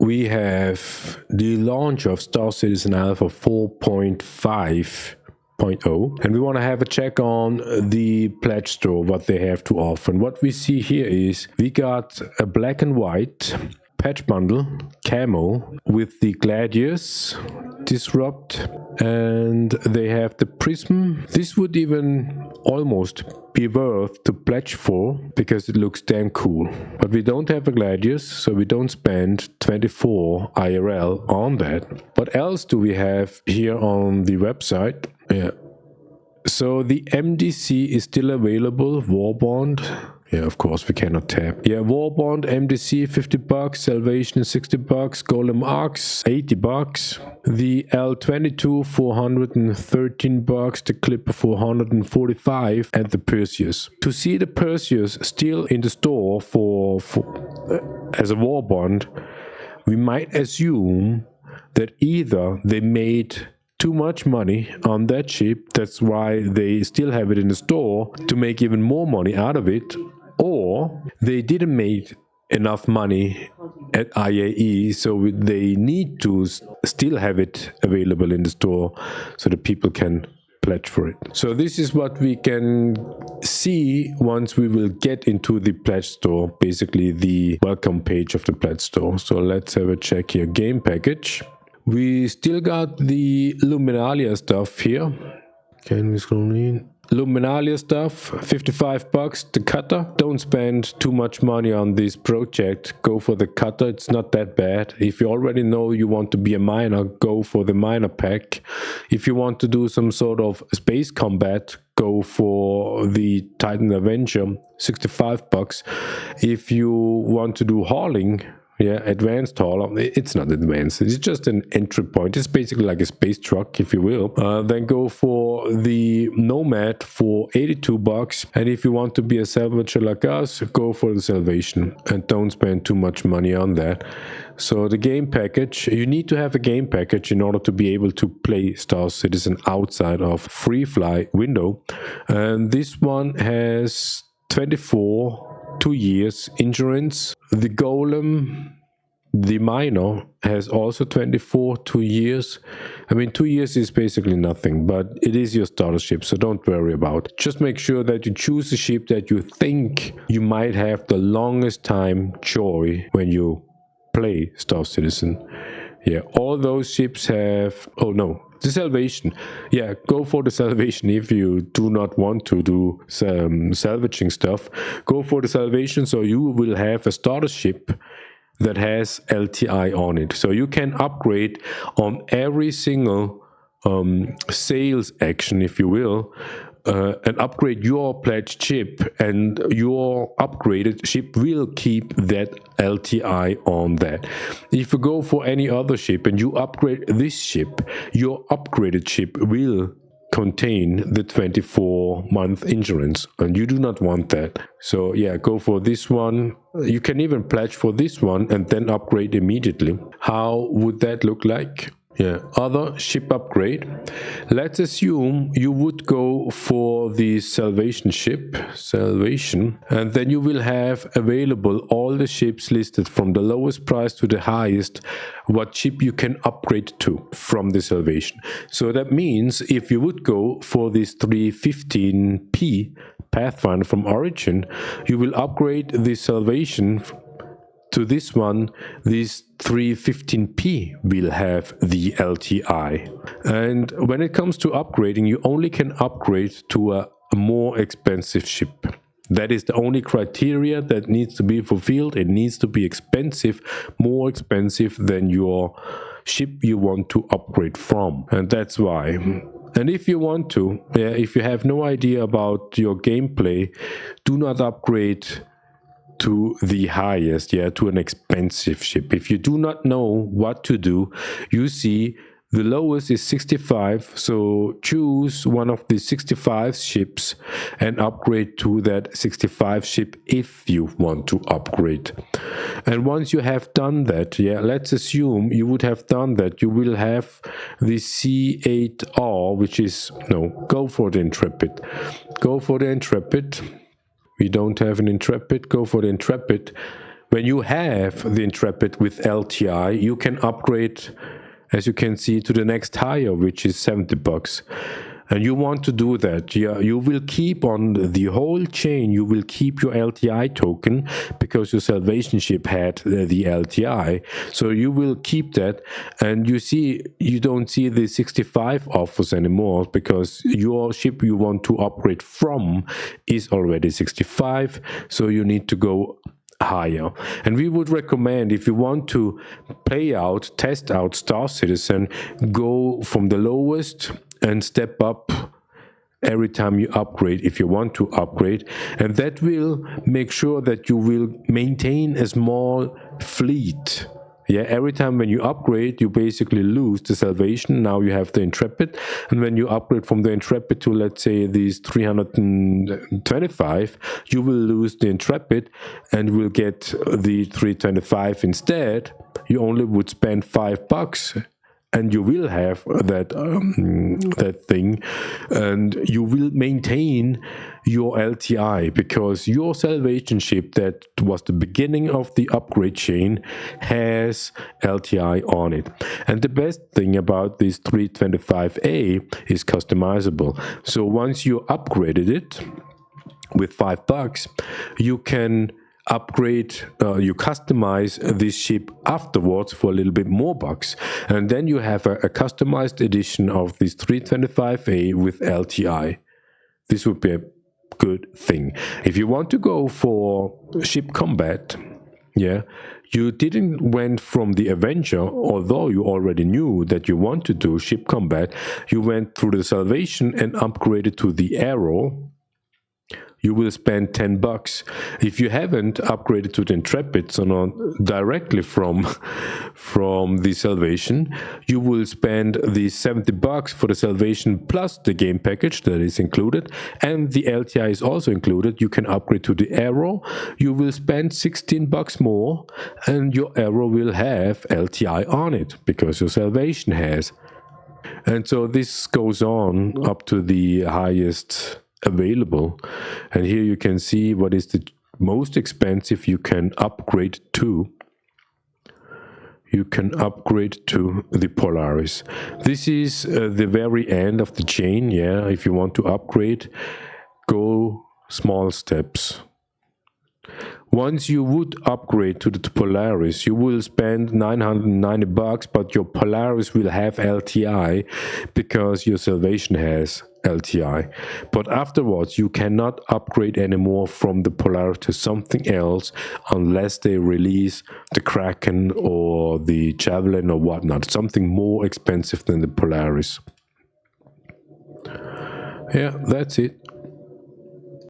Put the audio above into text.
we have the launch of Star Citizen Alpha 4.5.0, and we want to have a check on the pledge store, what they have to offer. And what we see here is we got a black and white patch bundle camo with the gladius disrupt, and they have the prism. This would even almost be worth to pledge for because it looks damn cool, but we don't have a gladius, so we don't spend 24 IRL on that. What else do we have here on the website? So the MDC is still available, Warbond. Yeah, of course we cannot tap. Yeah, Warbond, MDC, $50, Salvation, $60, Golem Ox, $80, the L22, $413, the Clipper, $445, and the Perseus. To see the Perseus still in the store for as a Warbond, we might assume that either they made too much money on that ship, that's why they still have it in the store to make even more money out of it, or they didn't make enough money at IAE, so they need to still have it available in the store so that people can pledge for it. So this is what we can see once we will get into the pledge store, basically the welcome page of the pledge store. So let's have a check here. Game package. We still got the Luminalia stuff here. Can we scroll in? Luminalia stuff, $55, the cutter. Don't spend too much money on this project. Go for the cutter, it's not that bad. If you already know you want to be a miner, go for the miner pack. If you want to do some sort of space combat, go for the Titan Avenger, $65. If you want to do hauling, yeah, advanced haul. It's not advanced. It's just an entry point. It's basically like a space truck, if you will. Then go for the Nomad for $82. And if you want to be a salvager like us, go for the Salvation. And don't spend too much money on that. So the game package, you need to have a game package in order to be able to play Star Citizen outside of free fly window. And this one has 2 years insurance. The Golem, the miner, has also 2 years. I mean, 2 years is basically nothing, but it is your starter ship, so don't worry about it. Just make sure that you choose a ship that you think you might have the longest time joy when you play Star Citizen. Yeah, all those ships have... Oh no, the Salvation. Yeah, go for the Salvation if you do not want to do some salvaging stuff. Go for the Salvation, so you will have a starter ship that has LTI on it. So you can upgrade on every single sales action, if you will, and upgrade your pledged ship, and your upgraded ship will keep that LTI on that. If you go for any other ship and you upgrade this ship, your upgraded ship will contain the 24-month insurance, and you do not want that. So yeah, go for this one. You can even pledge for this one and then upgrade immediately. How would that look like? Yeah, other ship upgrade. Let's assume you would go for the Salvation ship, Salvation, and then you will have available all the ships listed from the lowest price to the highest, what ship you can upgrade to from the Salvation. So that means if you would go for this 315p Pathfinder from Origin, you will upgrade the Salvation to this one. This 315p will have the LTI. And when it comes to upgrading, you only can upgrade to a more expensive ship. That is the only criteria that needs to be fulfilled. It needs to be expensive, more expensive than your ship you want to upgrade from. And that's why. And if you want to, if you have no idea about your gameplay, do not upgrade to the highest, to an expensive ship. If you do not know what to do, you see the lowest is 65, so choose one of the 65 ships and upgrade to that 65 ship if you want to upgrade. And once you have done that, let's assume you would have done that, you will have the C8R, which is, go for the Intrepid. Go for the Intrepid. We don't have an Intrepid, go for the Intrepid. When you have the Intrepid with LTI, you can upgrade, as you can see, to the next higher, which is $70. And you want to do that. You will keep on the whole chain, you will keep your LTI token because your salvation ship had the LTI. So you will keep that. And you see, you don't see the 65 offers anymore because your ship you want to upgrade from is already 65. So you need to go higher. And we would recommend, if you want to test out Star Citizen, go from the lowest and step up every time you upgrade if you want to upgrade, and that will make sure that you will maintain a small fleet. Yeah, every time when you upgrade, you basically lose the salvation. Now you have the Intrepid, and when you upgrade from the Intrepid to, let's say, these 325, you will lose the Intrepid and will get the 325 instead. You only would spend $5, and you will have that thing, and you will maintain your LTI because your salvation ship that was the beginning of the upgrade chain has LTI on it. And the best thing about this 325A is customizable. So once you upgraded it with $5, you can upgrade, you customize this ship afterwards for a little bit more bucks, and then you have a customized edition of this 325A with LTI. This would be a good thing. If you want to go for ship combat, yeah, you didn't went from the Avenger, although you already knew that you want to do ship combat, you went through the salvation and upgraded to the Arrow. You will spend $10. If you haven't upgraded to the Intrepid, so not directly from the salvation, you will spend the $70 for the salvation plus the game package that is included, and the LTI is also included. You can upgrade to the Arrow. You will spend $16 more, and your Arrow will have LTI on it because your salvation has. And so this goes on up to the highest available, and here you can see what is the most expensive you can upgrade to. You can upgrade to the Polaris. This is the very end of the chain. Yeah, if you want to upgrade, go small steps. Once you would upgrade to the Polaris, you will spend $990, but your Polaris will have LTI because your salvation has LTI. But afterwards, you cannot upgrade anymore from the Polaris to something else unless they release the Kraken or the Javelin or whatnot, something more expensive than the Polaris. Yeah, that's it.